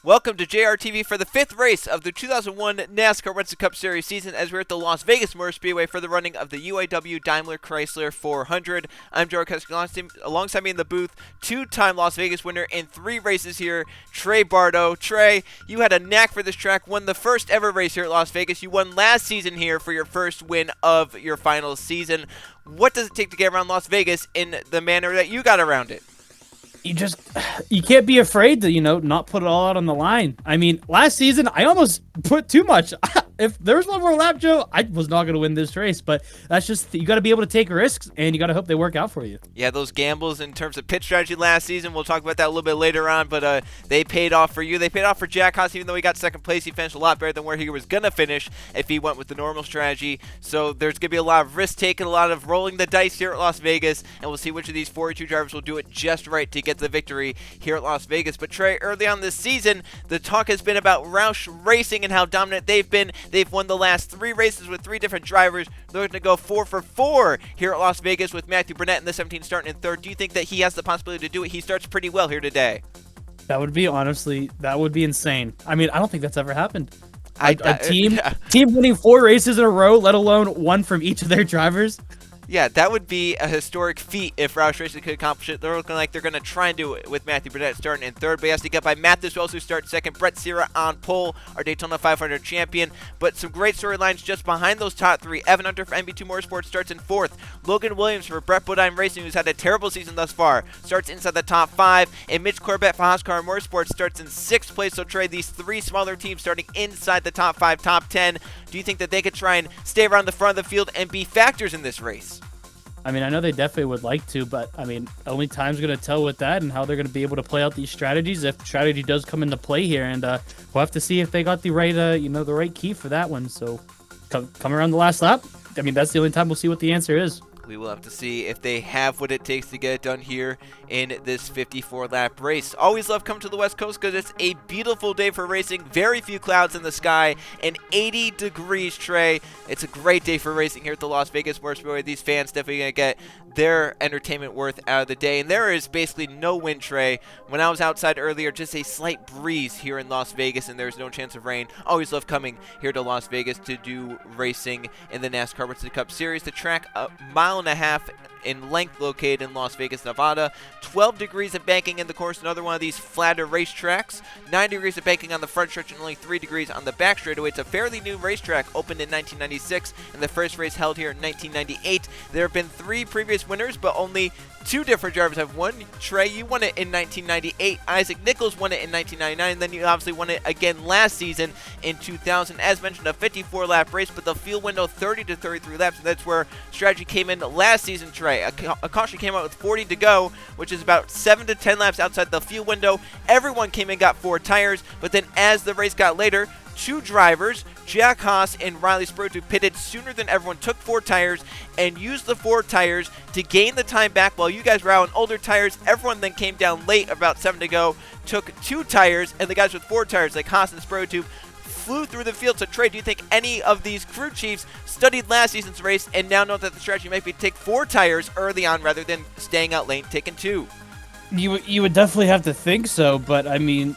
Welcome to JRTV for the fifth race of the 2001 NASCAR Winston Cup Series season as we're at the Las Vegas Motor Speedway for the running of the UAW-DiamlerChrysler 400. I'm Jericho. Alongside me in the booth, two-time Las Vegas winner in 3 races here, Trey Bardo. Trey, you had a knack for this track, won the first ever race here at Las Vegas. You won last season here for your first win of your final season. What does it take to get around Las Vegas in the manner that you got around it? You can't be afraid to, not put it all out on the line. I mean, last season, I almost put too much. If there was one more lap, Joe, I was not going to win this race. But that's just, you got to be able to take risks, and you got to hope they work out for you. Yeah, those gambles in terms of pit strategy last season, we'll talk about that a little bit later on, but they paid off for you. They paid off for Jack Haas, even though he got second place. He finished a lot better than where he was going to finish if he went with the normal strategy. So there's going to be a lot of risk taken, a lot of rolling the dice here at Las Vegas, and we'll see which of these 42 drivers will do it just right to get the victory here at Las Vegas. But Trey, early on this season, the talk has been about Roush Racing and how dominant they've been. They've won the last 3 races with 3 different drivers. They're going to go 4 for 4 here at Las Vegas with Matthew Brunette in the 17 starting in 3rd. Do you think that he has the possibility to do it? He starts pretty well here today. That would be insane. I mean, I don't think that's ever happened. A team winning 4 races in a row, let alone 1 from each of their drivers. Yeah, that would be a historic feat if Roush Racing could accomplish it. They're looking like they're going to try and do it with Matthew Brunette starting in 3rd, but he has to get by Matt this Wells, who starts 2nd. Brett Sierra on pole, our Daytona 500 champion. But some great storylines just behind those top 3. Evan Hunter for MB2 Motorsports starts in 4th. Logan Williams for Brett Bodine Racing, who's had a terrible season thus far, starts inside the top 5. And Mitch Corbett for Hoscar Motorsports starts in 6th place. So Trey, these 3 smaller teams starting inside the top 5, top 10. Do you think that they could try and stay around the front of the field and be factors in this race? I mean, I know they definitely would like to, but I mean, only time's going to tell with that and how they're going to be able to play out these strategies if strategy does come into play here. And we'll have to see if they got the right, the right key for that one. So come around the last lap. I mean, that's the only time we'll see what the answer is. We will have to see if they have what it takes to get it done here in this 54-lap race. Always love coming to the West Coast because it's a beautiful day for racing. Very few clouds in the sky and 80 degrees, Trey. It's a great day for racing here at the Las Vegas Motor Speedway. These fans definitely going to get their entertainment worth out of the day. And there is basically no wind, Trey. When I was outside earlier, just a slight breeze here in Las Vegas, and there's no chance of rain. Always love coming here to Las Vegas to do racing in the NASCAR Winston Cup Series. The track, a mile and a half in length, located in Las Vegas, Nevada. 12 degrees of banking in the course, another one of these flatter racetracks. 9 degrees of banking on the front stretch and only 3 degrees on the back straightaway. It's a fairly new racetrack, opened in 1996, and the first race held here in 1998. There have been 3 previous winners, but only 2 different drivers have won. Trey, you won it in 1998. Isaac Nichols won it in 1999. And then you obviously won it again last season in 2000. As mentioned, a 54-lap race, but the field window 30 to 33 laps, and that's where strategy came in last season, Trey. A caution came out with 40 to go, which is about 7 to 10 laps outside the field window. Everyone came in, got 4 tires, but then as the race got later, 2 drivers, Jack Haas and Riley Sprotu, pitted sooner than everyone, took 4 tires, and used the 4 tires to gain the time back while you guys were out on older tires. Everyone then came down late, about 7 to go, took 2 tires, and the guys with 4 tires, like Haas and Sprotu, flew through the field. So Trey, do you think any of these crew chiefs studied last season's race and now know that the strategy might be to take 4 tires early on rather than staying out late, taking 2? You would definitely have to think so, but I mean,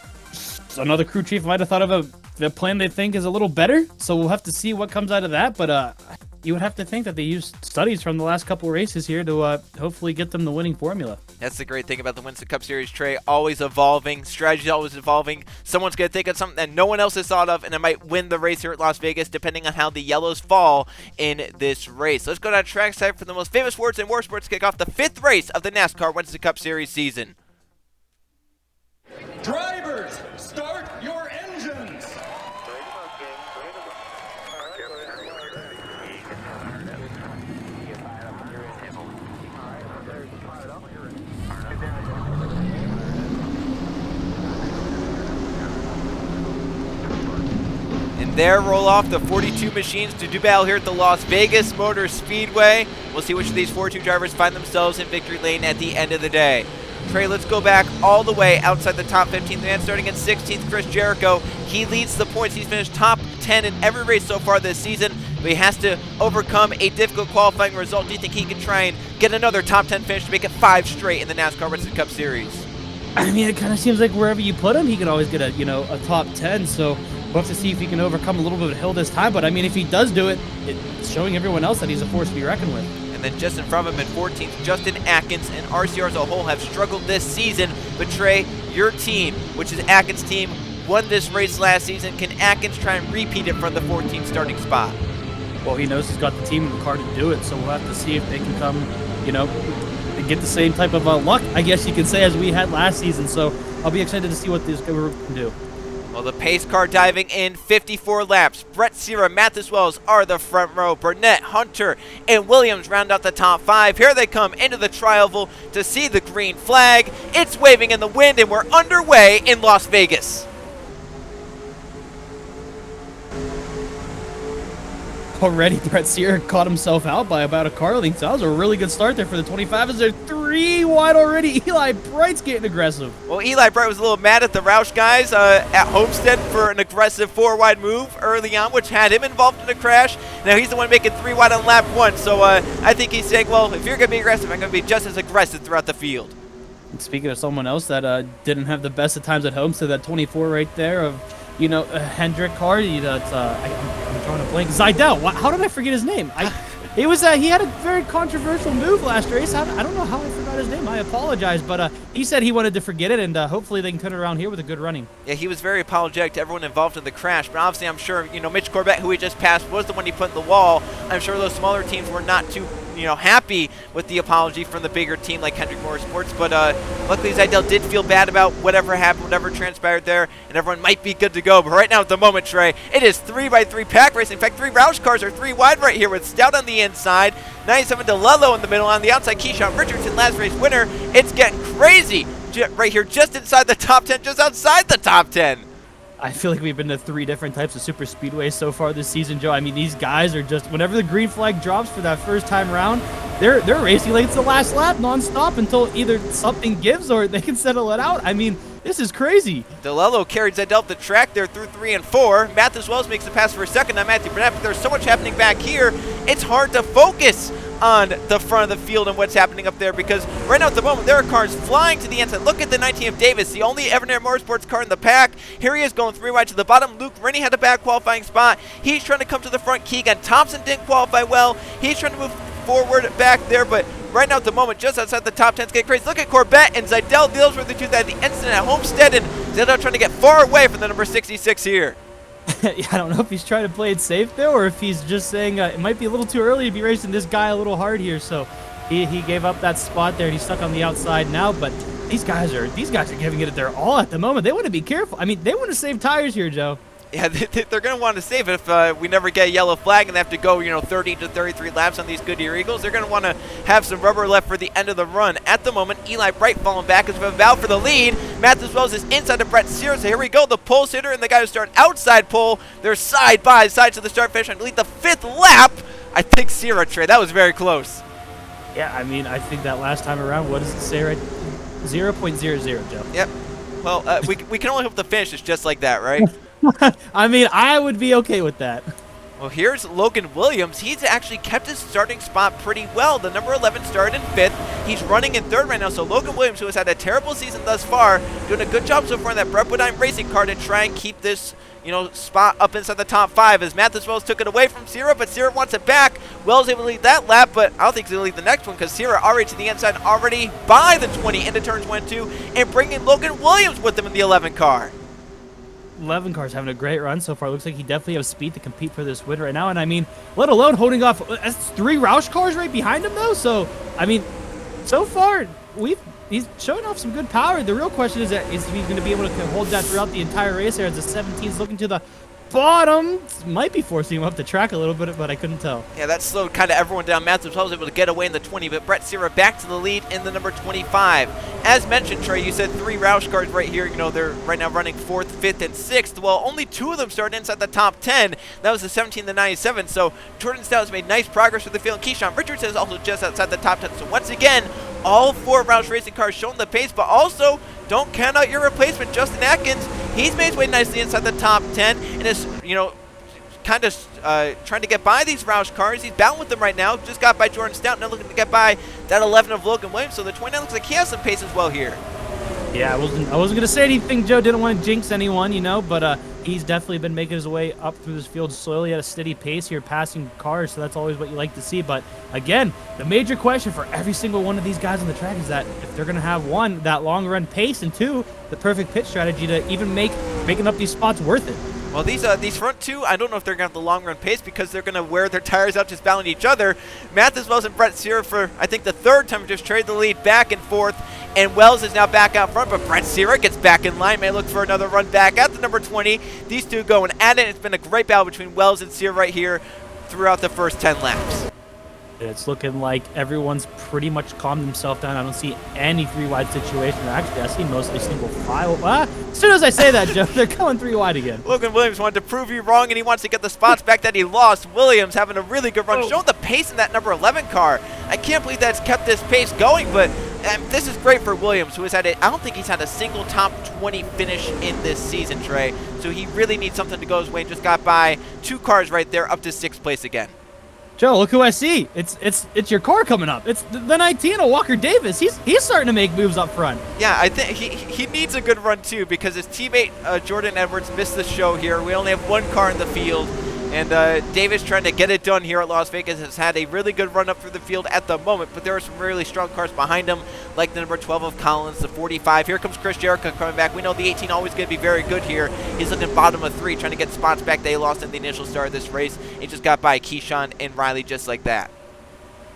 another crew chief might have thought of the plan they think is a little better, so we'll have to see what comes out of that. But you would have to think that they used studies from the last couple races here to hopefully get them the winning formula. That's the great thing about the Winston Cup Series, Trey. Always evolving. Strategy always evolving. Someone's going to think of something that no one else has thought of, and it might win the race here at Las Vegas, depending on how the yellows fall in this race. Let's go down trackside for the most famous words in war sports. Kick off the 5th race of the NASCAR Winston Cup Series season. Drivers, start your engines! And there roll off the 42 machines to do battle here at the Las Vegas Motor Speedway. We'll see which of these 42 drivers find themselves in victory lane at the end of the day. Trey, let's go back all the way outside the top 15th man, starting in 16th, Chris Jericho. He leads the points. He's finished top 10 in every race so far this season, but he has to overcome a difficult qualifying result. Do you think he can try and get another top 10 finish to make it 5 straight in the NASCAR Winston Cup Series? I mean, it kind of seems like wherever you put him, he can always get a, a top 10. So we'll have to see if he can overcome a little bit of a hill this time. But I mean, if he does do it, it's showing everyone else that he's a force to be reckoned with. And then just in front of him in 14th, Justin Atkins and RCR as a whole have struggled this season. But Trey, your team, which is Atkins' team, won this race last season. Can Atkins try and repeat it from the 14th starting spot? Well, he knows he's got the team and the car to do it. So we'll have to see if they can come, and get the same type of luck, I guess you could say, as we had last season. So I'll be excited to see what this group can do. Well, the pace car diving in 54 laps. Brett Sierra, Mathis Wells are the front row. Brunette, Hunter, and Williams round out the top 5. Here they come into the tri-oval to see the green flag. It's waving in the wind, and we're underway in Las Vegas. Already, Brett Sierra caught himself out by about a car length. So that was a really good start there for the 25. Is there 3 wide already? Eli Bright's getting aggressive. Well, Eli Bright was a little mad at the Roush guys at Homestead for an aggressive 4-wide move early on, which had him involved in a crash. Now he's the one making 3 wide on lap 1. So I think he's saying, well, if you're going to be aggressive, I'm going to be just as aggressive throughout the field. And speaking of someone else that didn't have the best of times at Homestead, that 24 right there of Hendrick car. That's I'm drawing a blank. Zidell. How did I forget his name? He had a very controversial move last race. I don't know how I forgot his name. I apologize, but he said he wanted to forget it, and hopefully they can cut it around here with a good running. Yeah, he was very apologetic to everyone involved in the crash, but obviously I'm sure Mitch Corbett, who he just passed, was the one he put in the wall. I'm sure those smaller teams were not too happy with the apology from the bigger team like Hendrick Motorsports, but luckily Zidell did feel bad about whatever happened, whatever transpired there, and everyone might be good to go. But right now at the moment, Trey, it is 3x3 pack racing. In fact, 3 Roush cars are 3 wide right here with Stout on the inside, 97 DeLello in the middle, on the outside Keyshawn Richardson, last race winner. It's getting crazy right here, just inside the top 10, just outside the top 10. I feel like we've been to 3 different types of super speedways so far this season, Joe. I mean, these guys are just, whenever the green flag drops for that first time round, they're racing like it's the last lap nonstop until either something gives or they can settle it out. I mean, this is crazy. DeLello carried Zidell up the track there through 3 and 4. Mathis Wells makes the pass for a second on Matthew Brunette, but there's so much happening back here, it's hard to focus on the front of the field and what's happening up there, because right now at the moment there are cars flying to the inside. Look at the 19 of Davis, the only Evernair Motorsports car in the pack. Here he is going 3 wide to the bottom. Luke Rennie had a bad qualifying spot. He's trying to come to the front. Keegan Thompson didn't qualify well. He's trying to move forward back there, but right now at the moment just outside the top 10 is getting crazy. Look at Corbett and Zidell. Those were the two that had the incident at Homestead, and Zidell trying to get far away from the number 66 here. Yeah, I don't know if he's trying to play it safe there or if he's just saying it might be a little too early to be racing this guy a little hard here. So he gave up that spot there and he's stuck on the outside now. But these guys are giving it their all at the moment. They want to be careful. I mean, they want to save tires here, Joe. Yeah, they're going to want to save it if we never get a yellow flag and they have to go, 30 to 33 laps on these Goodyear Eagles. They're going to want to have some rubber left for the end of the run. At the moment, Eli Bright falling back as we have a battle for the lead. Mathis Wells is inside of Brett Sierra. So here we go. The pole sitter and the guy who started outside pole. They're side by side to the start finish. I believe the 5th lap. I think Sierra, Trey. That was very close. Yeah, I mean, I think that last time around, what does it say right? 0.00, Joe. Yep. Well, we can only hope the finish is just like that, right? I mean, I would be okay with that. Well, here's Logan Williams. He's actually kept his starting spot pretty well. The number 11 started in 5th. He's running in 3rd right now. So Logan Williams, who has had a terrible season thus far, doing a good job so far in that Brett racing car to try and keep this, spot up inside the top 5. As Mathis Wells took it away from Sierra, but Sierra wants it back. Wells able to lead that lap, but I don't think he's going to lead the next one because Sierra already to the inside, already by the 20 into turns 1 and 2, and bringing Logan Williams with him in the 11 car. 11 car's having a great run so far. Looks like he definitely has speed to compete for this win right now. And I mean, let alone holding off. That's 3 Roush cars right behind him though. So I mean, so far he's showing off some good power. The real question is if he's going to be able to hold that throughout the entire race here as the 17's looking to the bottom. Might be forcing him up the track a little bit, but I couldn't tell. Yeah, that slowed kind of everyone down. Mathis was able to get away in the 20, but Brett Sierra back to the lead in the number 25. As mentioned, Trey, you said 3 Roush cars right here. They're right now running 4th, 5th, and 6th. Well, only 2 of them started inside the top 10. That was the 17 and the 97. So Jordan Stout has made nice progress with the field. And Keyshawn Richardson is also just outside the top 10. So once again, all 4 Roush racing cars showing the pace, but also don't count out your replacement, Justin Atkins. He's made his way nicely inside the top 10 and is, kind of trying to get by these Roush cars. He's battling with them right now. Just got by Jordan Stout, now looking to get by that 11 of Logan Williams. So the 29 looks like he has some pace as well here. Yeah, I wasn't gonna say anything, Joe. Didn't want to jinx anyone, you know, but he's definitely been making his way up through this field slowly at a steady pace here, passing cars, so that's always what you like to see. But again, the major question for every single one of these guys on the track is that if they're gonna have, one, that long run pace, and two, the perfect pit strategy to even making up these spots worth it. Well, these front two, I don't know if they're going to have the long run pace because they're going to wear their tires out just battling each other. Mathews, Wells, and Brett Sierra for, I think, the third time just trade the lead back and forth. And Wells is now back out front, but Brett Sierra gets back in line. May look for another run back at the number 20. These two going at it. It's been a great battle between Wells and Sierra right here throughout the first 10 laps. It's looking like everyone's pretty much calmed themselves down. I don't see any 3-wide situation. Actually, I see mostly single file. As soon as I say that, Joe, they're going 3-wide again. Logan Williams wanted to prove you wrong, and he wants to get the spots back that he lost. Williams having a really good run, showing the pace in that number 11 car. I can't believe that's kept this pace going, but this is great for Williams, who has had I don't think he's had a single top 20 finish in this season, Trey. So he really needs something to go his way, and just got by 2 cars right there up to 6th place again. Joe, look who I see. It's your car coming up. It's the 19 of Walker Davis. He's starting to make moves up front. Yeah, I think he needs a good run too, because his teammate Jordan Edwards missed the show here. We only have 1 car in the field, and Davis trying to get it done here at Las Vegas has had a really good run up through the field at the moment, but there are some really strong cars behind him, like the number 12 of Collins, the 45. Here comes Chris Jericho coming back. We know the 18 always going to be very good here. He's looking bottom of 3, trying to get spots back that he lost in the initial start of this race. He just got by Keyshawn and Riley just like that.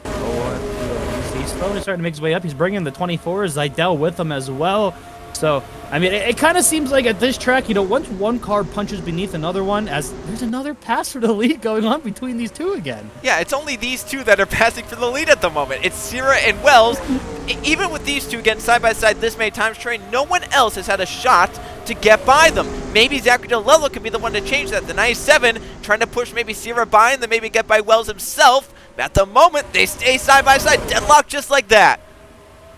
He's slowly starting to make his way up. He's bringing the 24 Zidell with him as well. So, I mean, it kind of seems like at this track, you know, once one car punches beneath another one, as there's another pass for the lead going on between these two again. Yeah, it's only these two that are passing for the lead at the moment. It's Sierra and Wells. Even with these two getting side by side this many times, Trey, no one else has had a shot to get by them. Maybe Zachary DeLello could be the one to change that. The 97 trying to push maybe Sierra by and then maybe get by Wells himself. At the moment, they stay side by side, deadlocked just like that.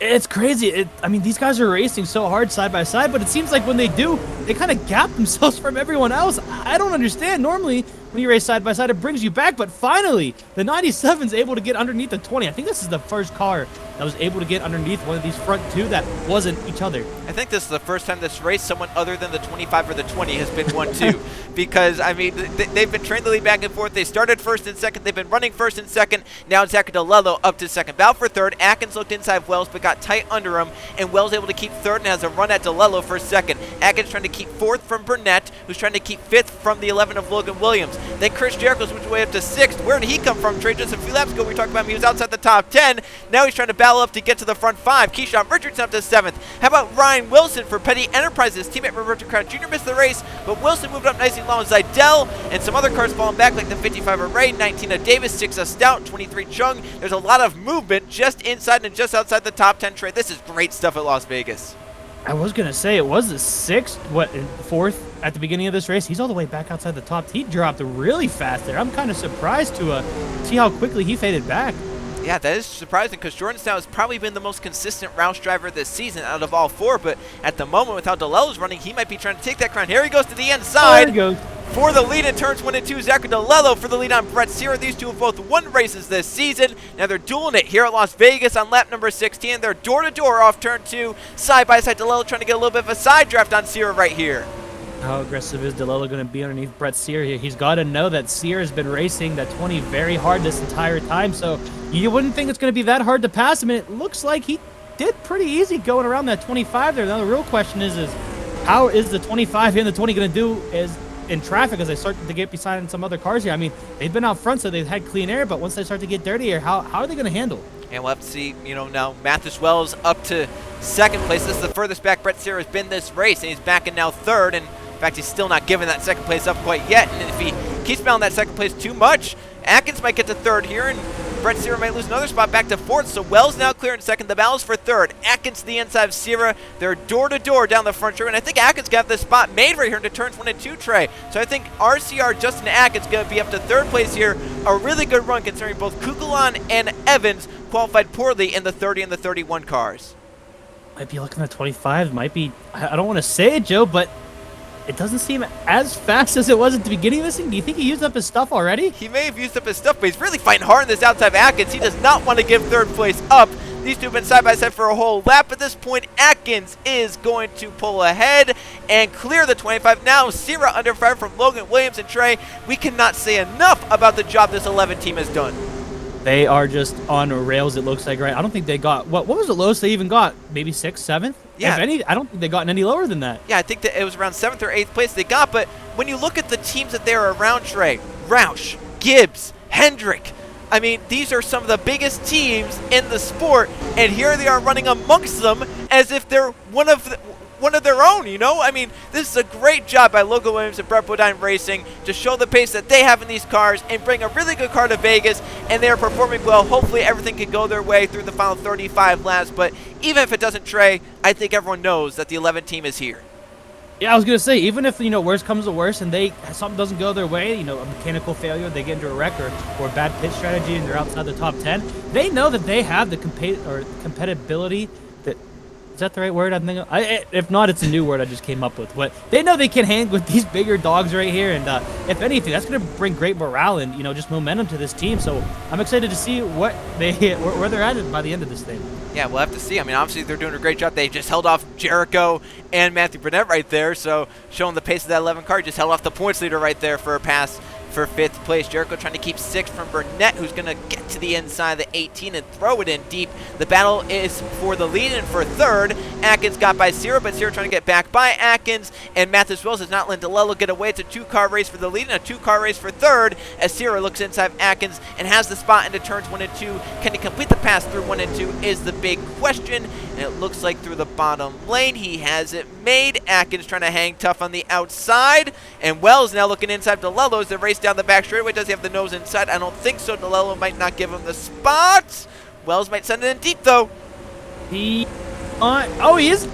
It's crazy. I mean, these guys are racing so hard side by side, but it seems like when they do, they kind of gap themselves from everyone else. I don't understand. Normally, when you race side by side, it brings you back, but finally, the 97's able to get underneath the 20. I think this is the first car that was able to get underneath one of these front two that wasn't each other. I think this is the first time this race someone other than the 25 or the 20 has been 1-2, because, I mean, they've been trailing the lead back and forth. They started first and second. They've been running first and second. Now it's Zachary DeLello up to second. Battle for third. Atkins looked inside Wells, but got tight under him, and Wells able to keep third and has a run at DeLello for second. Atkins trying to keep fourth from Brunette, who's trying to keep fifth from the 11 of Logan Williams. Then Chris Jericho switched way up to sixth. Where did he come from, Trey? Just a few laps ago we talked about him. He was outside the top 10. Now he's trying to battle up to get to the front 5. Keyshawn Richardson up to 7th. How about Ryan Wilson for Petty Enterprises? Teammate Roberto Crown Jr. missed the race, but Wilson moved up nicely along with Zidell, and some other cars falling back like the 55 of Ray, 19 of Davis, 6 of Stout, 23 Chung. There's a lot of movement just inside and just outside the top 10, Trey. This is great stuff at Las Vegas. I was going to say, it was the 6th, fourth at the beginning of this race. He's all the way back outside the top. He dropped really fast there. I'm kind of surprised to see how quickly he faded back. Yeah, that is surprising, because Jordan Stout has probably been the most consistent Roush driver this season out of all 4, but at the moment, with how DeLello's running, he might be trying to take that crown. Here he goes to the inside. There he goes. For the lead in turns 1 and 2, Zachary DeLello for the lead on Brett Sierra. These two have both won races this season. Now they're dueling it here at Las Vegas on lap number 16. They're door-to-door off turn 2, side-by-side. DeLello trying to get a little bit of a side draft on Sierra right here. How aggressive is DeLello going to be underneath Brett Sierra here? He's got to know that Sierra's been racing that 20 very hard this entire time, so you wouldn't think it's going to be that hard to pass him, and it looks like he did pretty easy going around that 25 there. Now the real question is how is the 25 and the 20 going to do in traffic as they start to get beside some other cars here? I mean, they've been out front, so they've had clean air, but once they start to get dirty here, how are they going to handle? And we'll have to see, you know, now Mathews Wells up to second place. This is the furthest back Brett Sierra has been this race, and he's back in now third, and in fact, he's still not giving that second place up quite yet, and if he keeps battling that second place too much, Atkins might get to third here, and Brett Sierra might lose another spot back to fourth, so Wells now clear in second. The battle's for third. Atkins to the inside of Sierra. They're door-to-door down the front stretch, and I think Atkins got this spot made right here into turns 1 and 2, Trey. So I think RCR Justin Atkins going to be up to third place here. A really good run considering both Kukulon and Evans qualified poorly in the 30 and the 31 cars. Might be looking at 25. Might be, I don't want to say it, Joe, but it doesn't seem as fast as it was at the beginning of this thing. Do you think he used up his stuff already? He may have used up his stuff, but he's really fighting hard in this outside of Atkins. He does not want to give third place up. These two have been side by side for a whole lap. At this point, Atkins is going to pull ahead and clear the 25. Now, Sierra under fire from Logan Williams and Trey. We cannot say enough about the job this 11 team has done. They are just on rails, it looks like, right? I don't think they got, what was the lowest they even got? Maybe 6th, 7th? Yeah. If any, I don't think they gotten any lower than that. Yeah, I think that it was around 7th or 8th place they got, but when you look at the teams that they are around, Trey, Roush, Gibbs, Hendrick, I mean, these are some of the biggest teams in the sport, and here they are running amongst them as if they're one of their own, you know? I mean, this is a great job by Logan Williams and Brett Bodine Racing to show the pace that they have in these cars and bring a really good car to Vegas, and they are performing well. Hopefully everything can go their way through the final 35 laps, but even if it doesn't, Trey, I think everyone knows that the 11 team is here. Yeah, I was going to say, even if, worst comes to worst and something doesn't go their way, a mechanical failure, they get into a wreck or a bad pit strategy and they're outside the top 10, they know that they have the compatibility. Is that the right word? If not, it's a new word I just came up with. But they know they can hang with these bigger dogs right here, and if anything, that's going to bring great morale and just momentum to this team. So I'm excited to see where they're at by the end of this thing. Yeah, we'll have to see. I mean, obviously they're doing a great job. They just held off Jericho and Matthew Brunette right there, so showing the pace of that 11 car. Just held off the points leader right there for a pass for 5th place. Jericho trying to keep 6th from Brunette, who's going to get to the inside of the 18 and throw it in deep. The battle is for the lead, and for 3rd, Atkins got by Sierra, but Sierra trying to get back by Atkins, and Mathis Wells does not let DeLello get away. It's a 2-car race for the lead and a 2-car race for 3rd as Sierra looks inside Atkins and has the spot into turns 1 and 2. Can he complete the pass through 1 and 2 is the big question, and it looks like through the bottom lane he has it made. Atkins trying to hang tough on the outside, and Wells now looking inside DeLello as they race down the back straightaway. Does he have the nose inside? I don't think so. DeLello might not give him the spot. Wells might send it in deep though. He is.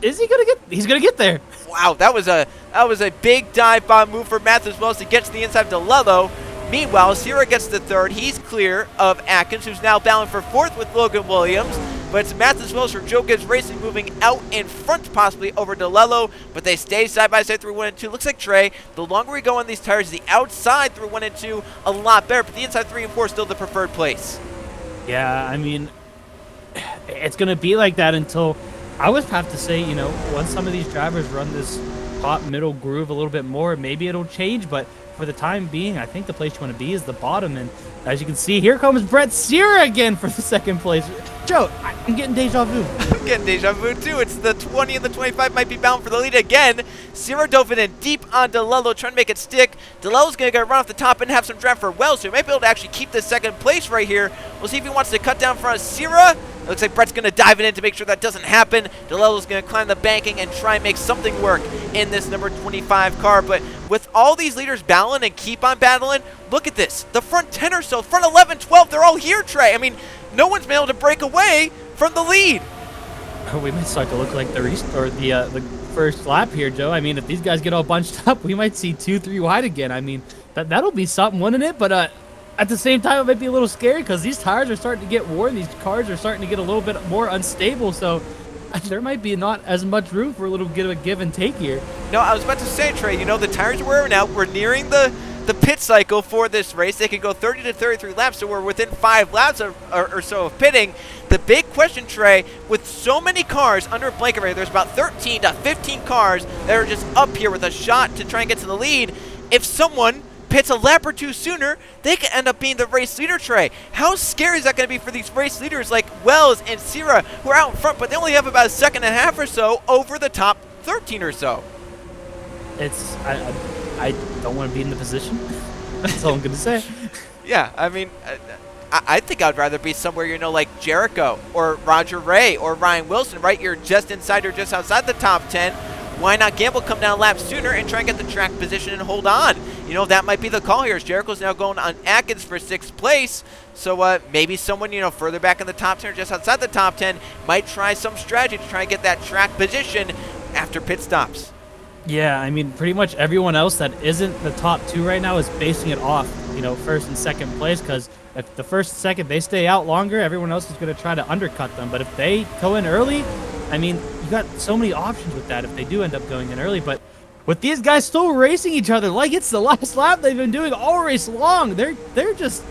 Is he gonna get? He's gonna get there. Wow, that was a big dive bomb move for Mathis Wells to get to the inside of DeLello. Meanwhile, Sierra gets to 3rd. He's clear of Atkins, who's now battling for 4th with Logan Williams. But it's Mathis Wells for Joe Gibbs Racing moving out in front, possibly over DeLello. But they stay side by side through 1 and 2. Looks like, Trey, the longer we go on these tires, the outside through 1 and 2 a lot better. But the inside 3 and 4 is still the preferred place. Yeah, I mean, it's gonna be like that until I would have to say, once some of these drivers run this top middle groove a little bit more, maybe it'll change. But for the time being, I think the place you want to be is the bottom. And as you can see, here comes Brett Sierra again for the 2nd place. Joe, I'm getting deja vu. I'm getting deja vu too. It's the 20 and the 25 might be bound for the lead again. Sierra dove it in deep on DeLello, trying to make it stick. DeLello's going to run off the top and have some draft for Wells, so he might be able to actually keep the 2nd place right here. We'll see if he wants to cut down front of Sierra. It looks like Brett's going to dive it in to make sure that doesn't happen. DeLello's going to climb the banking and try and make something work in this number 25 car. But with all these leaders battling and keep on battling, look at this. The front 10 or so, front 11, 12, they're all here, Trey. I mean, no one's been able to break away from the lead. Oh, we might start to look like the first lap here, Joe. I mean, if these guys get all bunched up, we might see 2-3 wide again. I mean, that'll be something, wouldn't it? But at the same time, it might be a little scary because these tires are starting to get worn. These cars are starting to get a little bit more unstable. So there might be not as much room for a little bit of a give and take here. No, I was about to say, Trey, the tires are wearing out. We're nearing the pit cycle for this race. They can go 30 to 33 laps, so we're within 5 laps or so of pitting. The big question, Trey, with so many cars under a blanket right, there's about 13 to 15 cars that are just up here with a shot to try and get to the lead. If someone pits a lap or 2 sooner, they could end up being the race leader, Trey. How scary is that going to be for these race leaders like Wells and Sierra, who are out in front, but they only have about a 1.5 seconds or so over the top 13 or so? I don't want to be in the position. That's all I'm going to say. Yeah, I mean, I think I'd rather be somewhere, like Jericho or Roger Ray or Ryan Wilson, right? You're just inside or just outside the top 10. Why not gamble, come down a lap sooner and try and get the track position and hold on? That might be the call here. As Jericho's now going on Atkins for 6th place. So maybe someone, further back in the top 10 or just outside the top 10 might try some strategy to try and get that track position after pit stops. Yeah, I mean, pretty much everyone else that isn't the top 2 right now is basing it off, 1st and 2nd place, because if the 1st and 2nd, they stay out longer, everyone else is going to try to undercut them. But if they go in early, I mean, you got so many options with that if they do end up going in early. But with these guys still racing each other like it's the last lap they've been doing all race long, they're just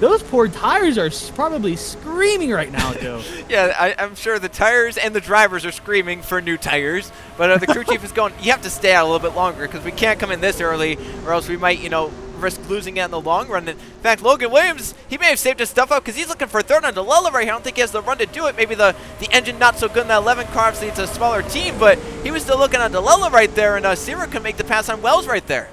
those poor tires are probably screaming right now, Joe. Yeah, I'm sure the tires and the drivers are screaming for new tires, but the crew chief is going, you have to stay out a little bit longer because we can't come in this early or else we might, risk losing it in the long run. In fact, Logan Williams, he may have saved his stuff up because he's looking for third on DeLello right here. I don't think he has the run to do it. Maybe the engine not so good in that 11 car, obviously it's a smaller team, but he was still looking on DeLello right there, and Sierra can make the pass on Wells right there.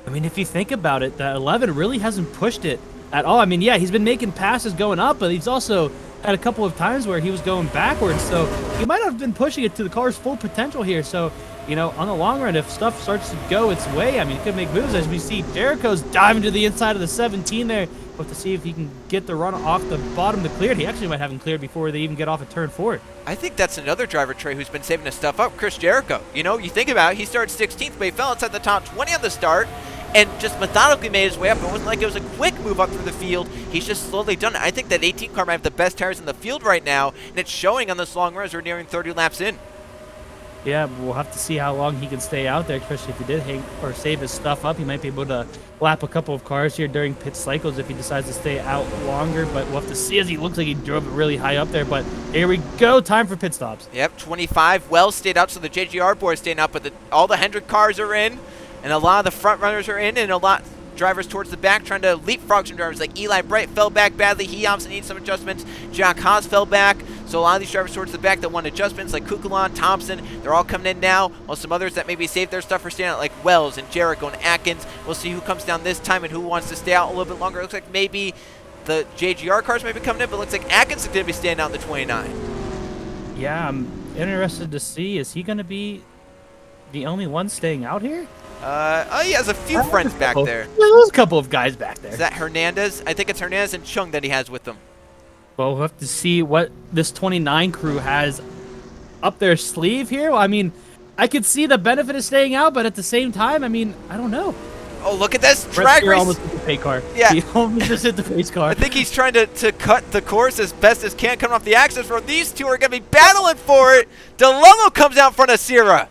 I mean, if you think about it, the 11 really hasn't pushed it at all. I mean, yeah, he's been making passes going up, but he's also had a couple of times where he was going backwards, so he might have been pushing it to the car's full potential here. So, on the long run, if stuff starts to go its way, I mean, he could make moves. As we see, Jericho's diving to the inside of the 17 there. We'll have to see if he can get the run off the bottom to clear it. He actually might have him cleared before they even get off at turn 4. I think that's another driver, Trey, who's been saving his stuff up, Chris Jericho. You think about it, he started 16th, but he fell inside the top 20 on the start and just methodically made his way up. It wasn't like it was a quick move up through the field. He's just slowly done it. I think that 18 car might have the best tires in the field right now, and it's showing on this long run as we're nearing 30 laps in. Yeah, we'll have to see how long he can stay out there, especially if he did hang or save his stuff up. He might be able to lap a couple of cars here during pit cycles if he decides to stay out longer, but we'll have to see, as he looks like he drove it really high up there. But here we go, time for pit stops. Yep, 25. Wells stayed out, so the JGR board staying out, but all the Hendrick cars are in, and a lot of the front runners are in, and a lot drivers towards the back trying to leapfrog some drivers. Like Eli Bright fell back badly. He obviously needs some adjustments. Jack Haas fell back. So a lot of these drivers towards the back that want adjustments, like Kukulon, Thompson, they're all coming in now, while some others that maybe saved their stuff for staying out, like Wells and Jericho and Atkins. We'll see who comes down this time and who wants to stay out a little bit longer. It looks like maybe the JGR cars might be coming in, but it looks like Atkins is going to be staying out in the 29. Yeah, I'm interested to see, is he going to be the only one staying out here? He has a few friends back there. There's a couple of guys back there. Is that Hernandez? I think it's Hernandez and Chung that he has with them. Well, we'll have to see what this 29 crew has up their sleeve here. I mean, I could see the benefit of staying out, but at the same time, I mean, I don't know. Oh, look at this drag race. Almost hit the pace car. Yeah. He almost just hit the pace car. I think he's trying to cut the course as best as can, coming off the access road. These two are going to be battling for it. DeLello comes out in front of Sierra.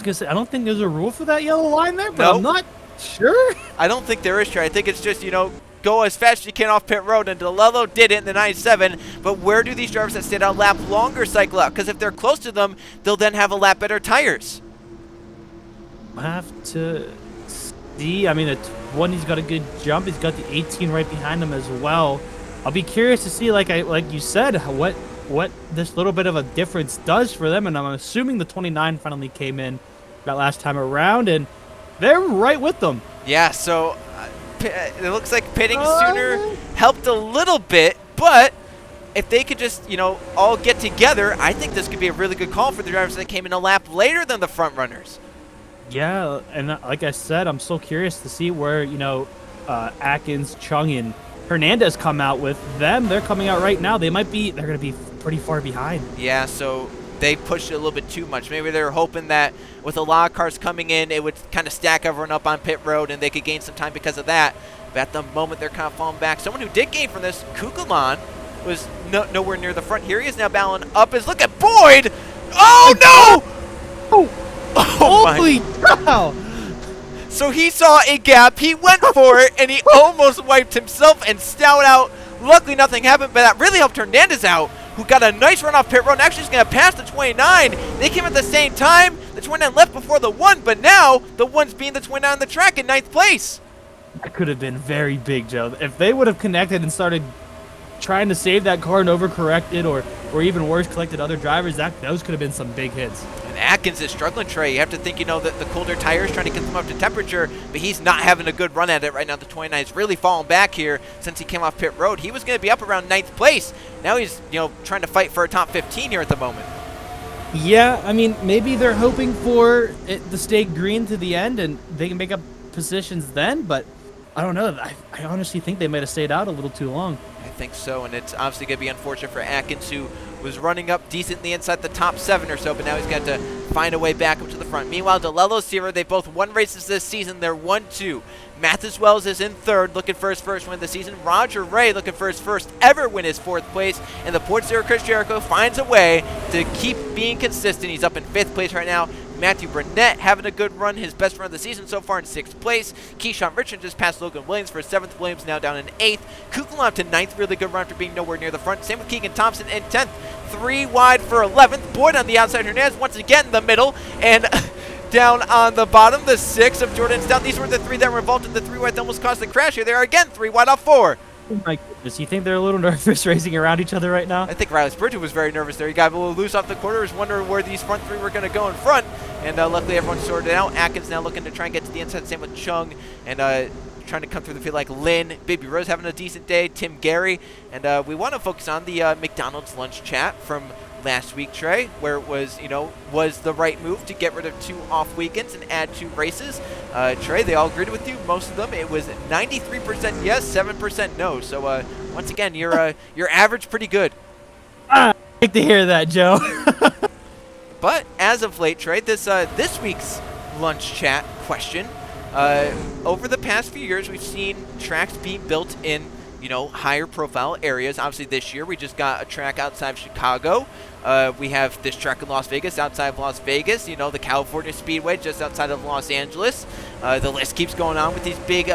I don't think there's a rule for that yellow line there, but Nope. I'm not sure. I don't think there is, Trey. I think it's just, go as fast as you can off pit road, and DeLello did it in the 9.7, but where do these drivers that stayed out a lap longer cycle out? Because if they're close to them, they'll then have a lap better tires. I have to see. I mean, the 20's got a good jump. He's got the 18 right behind him as well. I'll be curious to see, like you said, what this little bit of a difference does for them, and I'm assuming the 29 finally came in that last time around, and they're right with them. Yeah, so it looks like pitting sooner helped a little bit, but if they could just, all get together, I think this could be a really good call for the drivers that came in a lap later than the front runners. Yeah, and like I said, I'm so curious to see where, Atkins, Chung, and Hernandez come out with them. They're coming out right now. They're going to be pretty far behind. Yeah, so they pushed it a little bit too much. Maybe they were hoping that with a lot of cars coming in, it would kind of stack everyone up on pit road and they could gain some time because of that. But at the moment, they're kind of falling back. Someone who did gain from this, Kukulon, was nowhere near the front. Here he is now battling up his. Look at Boyd! Oh, no! Oh, holy cow! So he saw a gap, he went for it, and he almost wiped himself and Stout out. Luckily, nothing happened, but that really helped Hernandez out, who got a nice run off pit road and actually is going to pass the 29. They came at the same time. The 29 left before the 1, but now the 1's being the 29 on the track in 9th place. That could have been very big, Joe. If they would have connected and started trying to save that car and overcorrected, or even worse, collected other drivers, those could have been some big hits. And Atkins is struggling, Trey. You have to think, that the colder tires trying to get them up to temperature, but he's not having a good run at it right now. The 29 is really falling back here since he came off pit road. He was going to be up around 9th place. Now he's, trying to fight for a top 15 here at the moment. Yeah, I mean, maybe they're hoping for it to stay green to the end and they can make up positions then, but I don't know. I honestly think they might have stayed out a little too long. I think so, and it's obviously going to be unfortunate for Atkins, who was running up decently inside the top 7 or so, but now he's got to find a way back up to the front. Meanwhile, DeLello, Sierra, they both won races this season. They're 1-2. Mathis Wells is in 3rd, looking for his first win of the season. Roger Ray looking for his first ever win, his 4th place. And the Port Zero Chris Jericho finds a way to keep being consistent. He's up in 5th place right now. Matthew Brunette having a good run, his best run of the season so far in 6th place. Keyshawn Richard just passed Logan Williams for 7th. Williams now down in 8th. Kukulon to 9th, really good run after being nowhere near the front. Same with Keegan Thompson in 10th. 3 wide for 11th. Boyd on the outside, Hernandez once again in the middle. And down on the bottom, the 6 of Jordan's down. These were the 3 that were involved in the 3 wide that almost caused the crash. Here they are again, 3 wide off 4. Oh my goodness, you think they're a little nervous racing around each other right now? I think Riley Spurgeon was very nervous there. He got a little loose off the corner, was wondering where these front 3 were going to go in front, and luckily everyone sorted it out. Atkins now looking to try and get to the inside, same with Chung, and trying to come through the field like Lynn. Baby Rose having a decent day, Tim Gary, and we want to focus on the McDonald's lunch chat from last week, Trey, where it was, was the right move to get rid of 2 off weekends and add 2 races. Trey, they all agreed with you. Most of them, it was 93% yes, 7% no. So once again, your average pretty good. I like to hear that, Joe. But as of late, Trey, this week's lunch chat question. Over the past few years, we've seen tracks being built in higher profile areas. Obviously this year we just got a track outside of Chicago. We have this track in Las Vegas, outside of Las Vegas, the California Speedway just outside of Los Angeles. The list keeps going on with these big,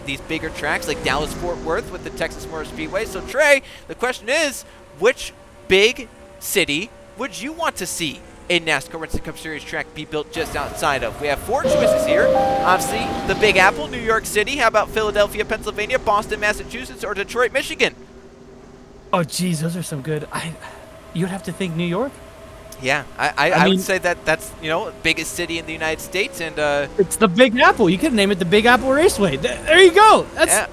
these bigger tracks like Dallas-Fort Worth with the Texas Motor Speedway. So Trey, the question is, which big city would you want to see a NASCAR Winston Cup Series track be built just outside of? We have 4 choices here. Obviously, the Big Apple, New York City. How about Philadelphia, Pennsylvania, Boston, Massachusetts, or Detroit, Michigan? Oh, geez, those are some good. You'd have to think New York. Yeah, I would say that's biggest city in the United States, and it's the Big Apple. You could name it the Big Apple Raceway. There you go. That's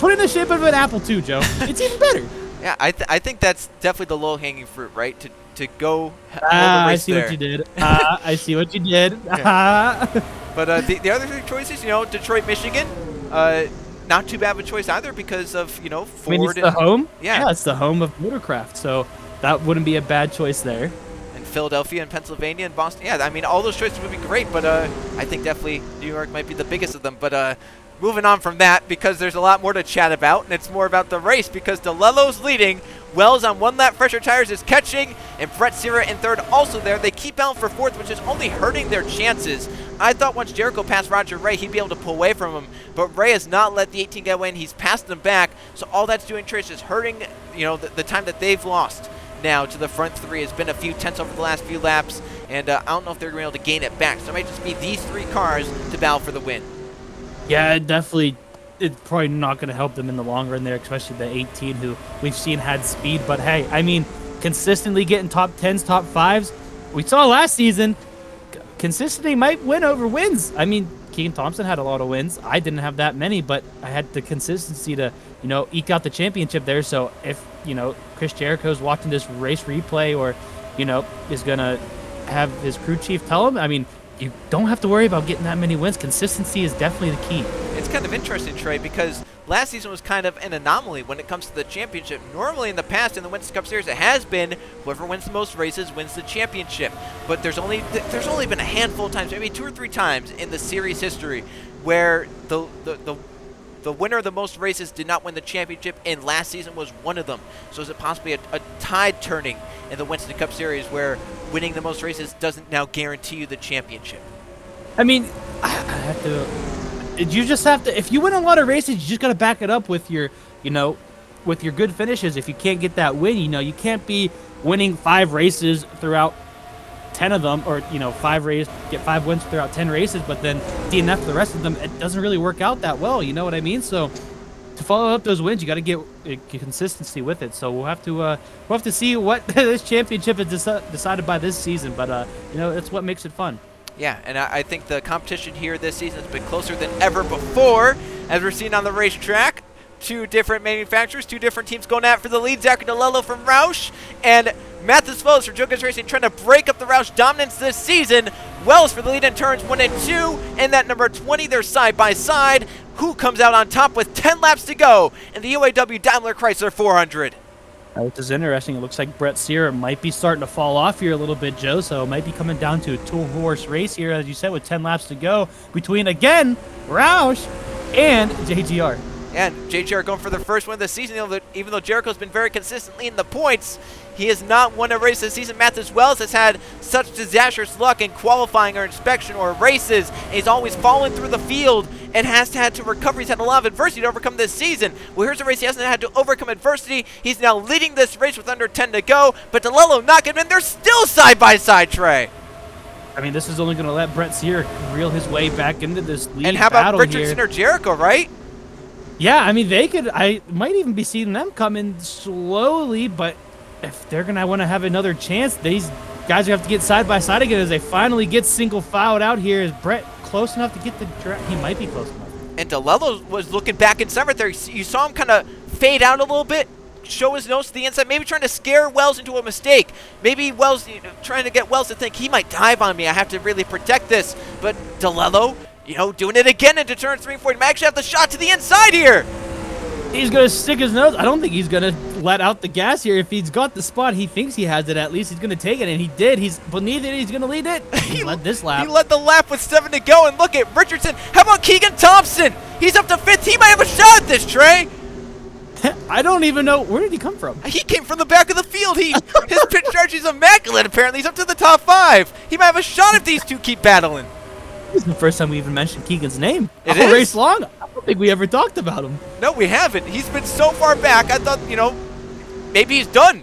put it in the shape of an apple too, Joe. It's even better. Yeah, I think that's definitely the low-hanging fruit, right? To go. I see what you did. I see what you did. But the other 3 choices, Detroit, Michigan, not too bad of a choice either because of Ford. I mean, it's the home. Yeah, it's the home of motorcraft, so that wouldn't be a bad choice there. And Philadelphia and Pennsylvania and Boston. Yeah, I mean all those choices would be great, but I think definitely New York might be the biggest of them. But moving on from that, because there's a lot more to chat about, and it's more about the race because DeLello's leading. Wells on 1 lap fresher tires is catching, and Brett Sierra in 3rd also there. They keep out for 4th, which is only hurting their chances. I thought once Jericho passed Roger Ray, he'd be able to pull away from him, but Ray has not let the 18 get away, and he's passed them back. So all that's doing, Trish, is hurting, the time that they've lost now to the front 3 has been a few tenths over the last few laps, and I don't know if they're going to be able to gain it back. So it might just be these 3 cars to battle for the win. Yeah, definitely. It's probably not going to help them in the long run there, especially the 18 who we've seen had speed. But hey, I mean, consistently getting top 10s, top 5s. We saw last season, consistency might win over wins. I mean, Keegan Thompson had a lot of wins. I didn't have that many, but I had the consistency to, eke out the championship there. So if, Chris Jericho's watching this race replay or, is going to have his crew chief tell him, I mean, you don't have to worry about getting that many wins. Consistency is definitely the key. It's kind of interesting, Trey, because last season was kind of an anomaly when it comes to the championship. Normally in the past in the Winston Cup Series, it has been whoever wins the most races wins the championship. But there's only been a handful of times, maybe 2 or 3 times in the series history where the winner of the most races did not win the championship, and last season was one of them. So is it possibly a tide turning in the Winston Cup Series where winning the most races doesn't now guarantee you the championship? I mean, I have to. You just have to. If you win a lot of races, you just got to back it up with your, with your good finishes. If you can't get that win, you can't be winning 5 races throughout 10 of them, or get 5 wins throughout 10 races, but then DNF the rest of them. It doesn't really work out that well. You know what I mean? So to follow up those wins, you got to get consistency with it. So we'll have to see what this championship is decided by this season. But that's what makes it fun. Yeah, and I think the competition here this season has been closer than ever before, as we're seeing on the racetrack. 2 different manufacturers, 2 different teams going at it for the lead. Zachary DeLello from Roush and Mathis Wells from Joe Racing trying to break up the Roush dominance this season. Wells for the lead in turns 1 and 2, and that number 20 they're side by side. Who comes out on top with 10 laps to go in the UAW-DiamlerChrysler 400? Which is interesting. It looks like Brett Sierra might be starting to fall off here a little bit, Joe. So it might be coming down to a 2-horse race here, as you said, with 10 laps to go between, again, Roush and JGR. And JGR going for the first win of the season, even though Jericho's been very consistently in the points. He has not won a race this season. Mathis Wells has had such disastrous luck in qualifying or inspection or races. He's always fallen through the field and has had to recover. He's had a lot of adversity to overcome this season. Well, here's a race he hasn't had to overcome adversity. He's now leading this race with under 10 to go, but DeLello not getting in. They're still side by side, Trey. I mean, this is only going to let Brett Sear reel his way back into this lead And how about battle Richardson here. or Jericho, right? Yeah, I mean, I might even be seeing them coming slowly, but if they're going to want to have another chance, these guys are going to have to get side by side again as they finally get single filed out here. Is Brett close enough to get the draft? He might be close enough. And DeLello was looking back inside right there. You saw him kind of fade out a little bit, show his nose to the inside, maybe trying to scare Wells into a mistake. Maybe Wells, trying to get Wells to think he might dive on me. I have to really protect this. But DeLello, doing it again into turn 3 and 4. He might actually have the shot to the inside here. He's going to stick his nose. I don't think he's going to let out the gas here. If he's got the spot, he thinks he has it at least. He's going to take it, and he did. He's beneath it. He's going to lead it. He led this lap. He led the lap with 7 to go, and look at Richardson. How about Keegan Thompson? He's up to 5th. He might have a shot at this, Trey. I don't even know. Where did he come from? He came from the back of the field. His pit strategy is immaculate, apparently. He's up to the top 5. He might have a shot if these two keep battling. This is the first time we even mentioned Keegan's name. It All is. race long. I don't think we ever talked about him. No, we haven't. He's been so far back. I thought, maybe he's done.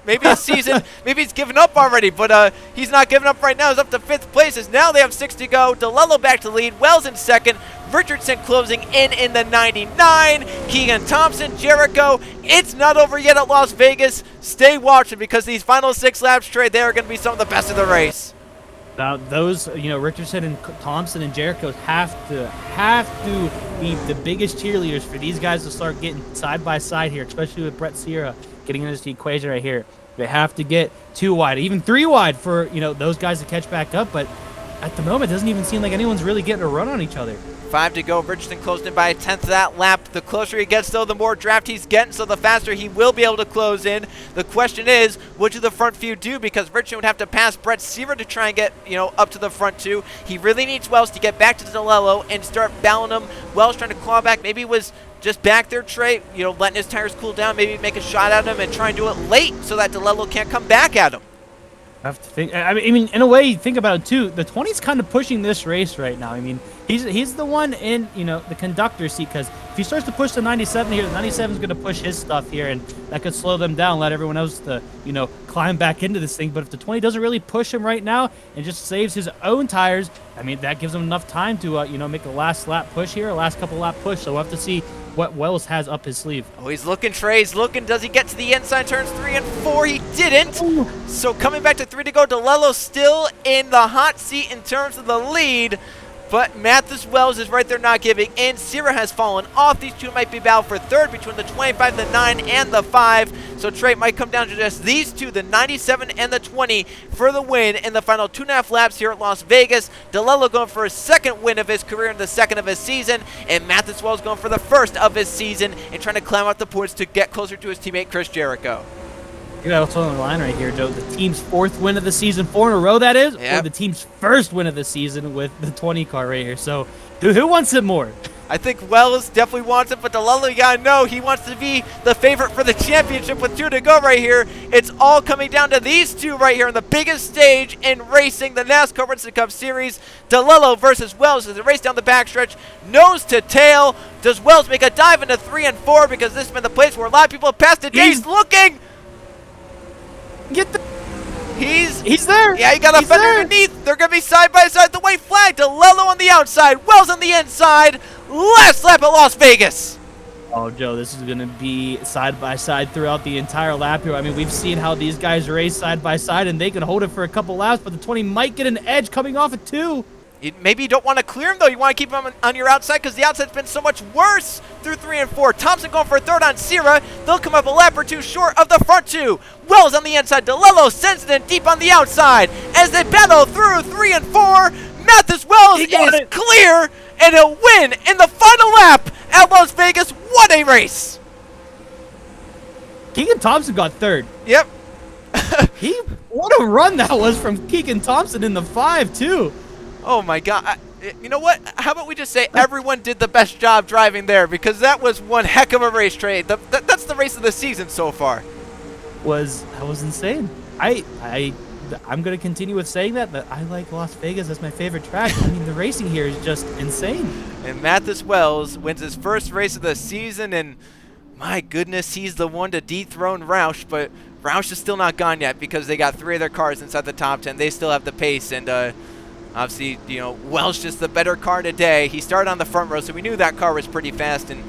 Maybe his season, maybe he's given up already. But he's not giving up right now. He's up to 5th place. As now they have 6 to go. DeLello back to lead. Wells in 2nd. Richardson closing in the 99. Keegan Thompson, Jericho. It's not over yet at Las Vegas. Stay watching because these final 6 laps, Trey, they are going to be some of the best of the race. Now those, Richardson and Thompson and Jericho have to be the biggest cheerleaders for these guys to start getting side by side here, especially with Brett Sierra getting into the equation right here. They have to get 2 wide, even 3 wide for those guys to catch back up. But at the moment, it doesn't even seem like anyone's really getting a run on each other. 5 to go. Richardson closed in by a 10th of that lap. The closer he gets, though, the more draft he's getting, so the faster he will be able to close in. The question is, what do the front few do? Because Richardson would have to pass Brett Seaver to try and get, up to the front 2. He really needs Wells to get back to DeLello and start battling him. Wells trying to claw back. Maybe it was just back there, Trey, letting his tires cool down, maybe make a shot at him and try and do it late so that DeLello can't come back at him. I have to think. I mean, in a way, think about it too. The 20's kind of pushing this race right now. I mean, he's the one in the conductor's seat, because if he starts to push the 97 here, the 97 is going to push his stuff here, and that could slow them down, let everyone else to climb back into this thing. But if the 20 doesn't really push him right now and just saves his own tires, I mean, that gives him enough time to make a last lap push here, a last couple lap push. So we'll have to see what Wells has up his sleeve. Oh, he's looking, Trey. He's looking. Does he get to the inside turns 3 and 4? He didn't. Ooh. So coming back to 3 to go, DeLello still in the hot seat in terms of the lead. But Mathis Wells is right there not giving in. Sierra has fallen off. These two might be battled for 3rd between the 25, the 9, and the 5. So Trey, might come down to just these two, the 97 and the 20, for the win in the final 2.5 laps here at Las Vegas. DeLello going for his 2nd win of his career and the 2nd of his season. And Mathis Wells going for the 1st of his season and trying to climb out the points to get closer to his teammate Chris Jericho. You got what's on the line right here, Joe. The team's 4th win of the season, 4 in a row, that is, yep. Or the team's 1st win of the season with the 20 car right here. So who wants it more? I think Wells definitely wants it, but DeLello, you gotta know, he wants to be the favorite for the championship with 2 to go right here. It's all coming down to these two right here on the biggest stage in racing, the NASCAR Winston Cup Series. DeLello versus Wells as they race down the backstretch, nose to tail. Does Wells make a dive into 3 and 4? Because this has been the place where a lot of people have passed it. He's looking. He's there. Yeah, he got a fender underneath. They're going to be side by side. The white flag. DeLello on the outside. Wells on the inside. Last lap at Las Vegas. Oh, Joe, this is going to be side by side throughout the entire lap here. I mean, we've seen how these guys race side by side, and they can hold it for a couple laps, but the 20 might get an edge coming off at 2. Maybe you don't want to clear him, though. You want to keep him on your outside because the outside's been so much worse through 3 and 4. Thompson going for a 3rd on Sierra. They'll come up a lap or 2 short of the front 2. Wells on the inside. DeLello sends it in deep on the outside as they battle through 3 and 4. Mathis Wells is clear and a win in the final lap at Las Vegas. What a race. Keegan Thompson got 3rd. Yep. What a run that was from Keegan Thompson in the 5, too. Oh, my God. You know what? How about we just say everyone did the best job driving there, because that was one heck of a race, Trey. That's the race of the season so far. That was insane. I'm gonna continue with saying that I like Las Vegas as my favorite track. I mean, the racing here is just insane. And Mathis Wells wins his first race of the season, and my goodness, he's the one to dethrone Roush, but Roush is still not gone yet because they got 3 of their cars inside the top 10. They still have the pace, and obviously, Wells just the better car today. He started on the front row, so we knew that car was pretty fast, and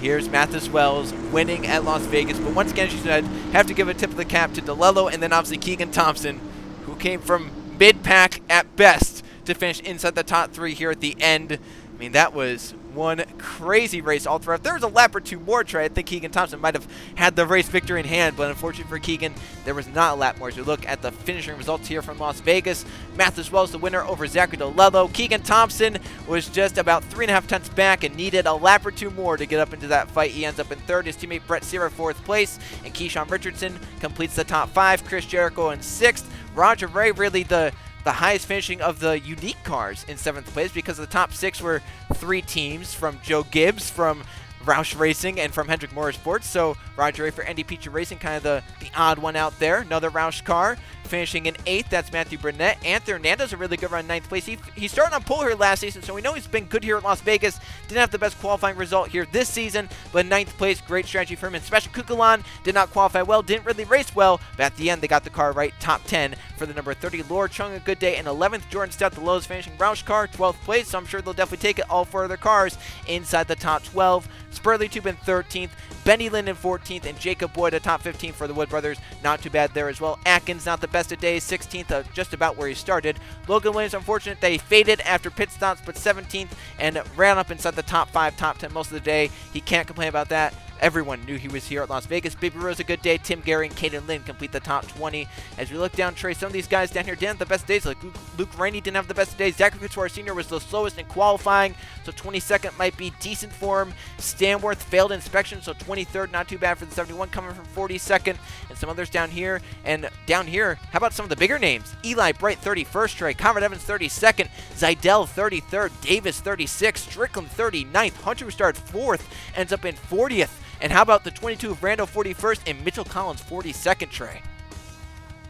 here's Mathis Wells winning at Las Vegas. But once again, she said, have to give a tip of the cap to DeLello and then obviously Keegan Thompson, who came from mid-pack at best to finish inside the top 3 here at the end. I mean, that was one crazy race all throughout. There was a lap or 2 more, Trey. I think Keegan Thompson might have had the race victory in hand, but unfortunately for Keegan, there was not a lap more. As we look at the finishing results here from Las Vegas, Mathis Wells the winner over Zachary DeLello. Keegan Thompson was just about 3.5 tenths back and needed a lap or 2 more to get up into that fight. He ends up in 3rd. His teammate Brett Seaver 4th place, and Keyshawn Richardson completes the top 5. Chris Jericho in 6th. Roger Ray really the highest finishing of the unique cars in 7th place, because the top 6 were 3 teams from Joe Gibbs, from Roush Racing, and from Hendrick Motorsports. So Roger Ray for NDPG Racing, kind of the odd one out there. Another Roush car finishing in 8th. That's Matthew Brunette. Anthony Hernandez a really good run in 9th place. He started on pole here last season, so we know he's been good here at Las Vegas. Didn't have the best qualifying result here this season, but 9th place, great strategy for him. And Special Kukulan did not qualify well, didn't really race well, but at the end they got the car right. Top 10 for the number 30 Laura Chung, a good day in 11th. Jordan Stout, the lowest finishing Roush car, 12th place, so I'm sure they'll definitely take it. All 4 of their cars inside the top 12. Spurley Tube in 13th, Benny Lynn in 14th, and Jacob Boyd a top 15 for the Wood brothers. Not too bad there as well. Atkins not the best of days, 16th, just about where he started. Logan Williams, unfortunate that he faded after pit stops, but 17th and ran up inside the top 5, top 10 most of the day. He can't complain about that. Everyone knew he was here at Las Vegas. Baby Rose a good day. Tim Gary and Caden Lynn complete the top 20. As we look down, Trey, some of these guys down here didn't have the best days. Like Luke Rainey didn't have the best days. Zachary Couture Sr. was the slowest in qualifying, so 22nd might be decent for him. Stanworth failed inspection, so 23rd, not too bad for the 71, coming from 42nd. And some others down here. And down here, how about some of the bigger names? Eli Bright, 31st, Trey. Conrad Evans, 32nd. Zidell, 33rd. Davis, 36th. Strickland, 39th. Hunter, who started 4th, ends up in 40th. And how about the 22 of Rando, 41st, and Mitchell Collins, 42nd, Trey?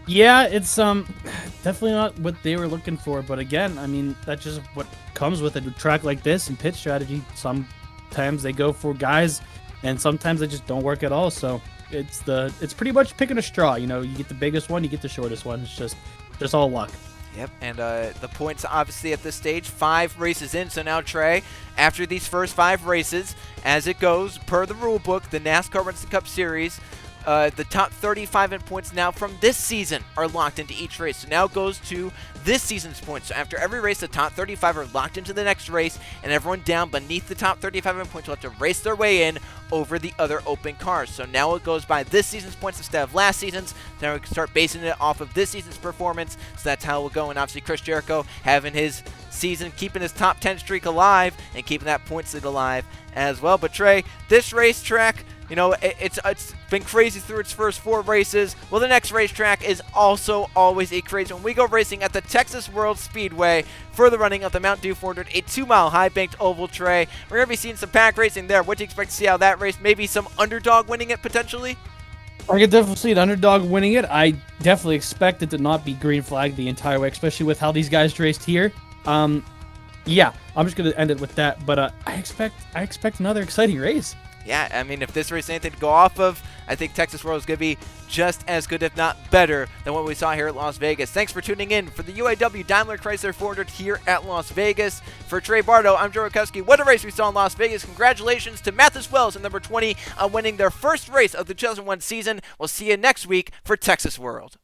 Yeah, it's definitely not what they were looking for, but again, I mean, that's just what comes with a track like this and pit strategy. Sometimes they go for guys, and sometimes they just don't work at all. So it's pretty much picking a straw. You get the biggest one, you get the shortest one. It's just all luck. Yep, and the points obviously at this stage, 5 races in. So now, Trey, after these first 5 races, as it goes, per the rule book, the NASCAR Winston Cup Series, the top 35 in points now from this season are locked into each race. So now it goes to this season's points. So after every race, the top 35 are locked into the next race, and everyone down beneath the top 35 in points will have to race their way in over the other open cars. So now it goes by this season's points instead of last season's. Now we can start basing it off of this season's performance. So that's how it will go. And obviously Chris Jericho having his season, keeping his top 10 streak alive and keeping that points lead alive as well. But Trey, this racetrack, it's been crazy through its first 4 races. Well, the next racetrack is also always a crazy one. We go racing at the Texas World Speedway for the running of the Mount Dew 400, a 2-mile high-banked oval, Trey. We're going to be seeing some pack racing there. What do you expect to see out of that race? Maybe some underdog winning it potentially? I could definitely see an underdog winning it. I definitely expect it to not be green flag the entire way, especially with how these guys raced here. Yeah, I'm just going to end it with that. But I expect another exciting race. Yeah, I mean, if this race is anything to go off of, I think Texas World is going to be just as good, if not better, than what we saw here at Las Vegas. Thanks for tuning in for the UAW-DiamlerChrysler 400 here at Las Vegas. For Trey Bardo, I'm Joe Rakowski. What a race we saw in Las Vegas. Congratulations to Mathis Wells and number 20 on winning their first race of the 2001 season. We'll see you next week for Texas World.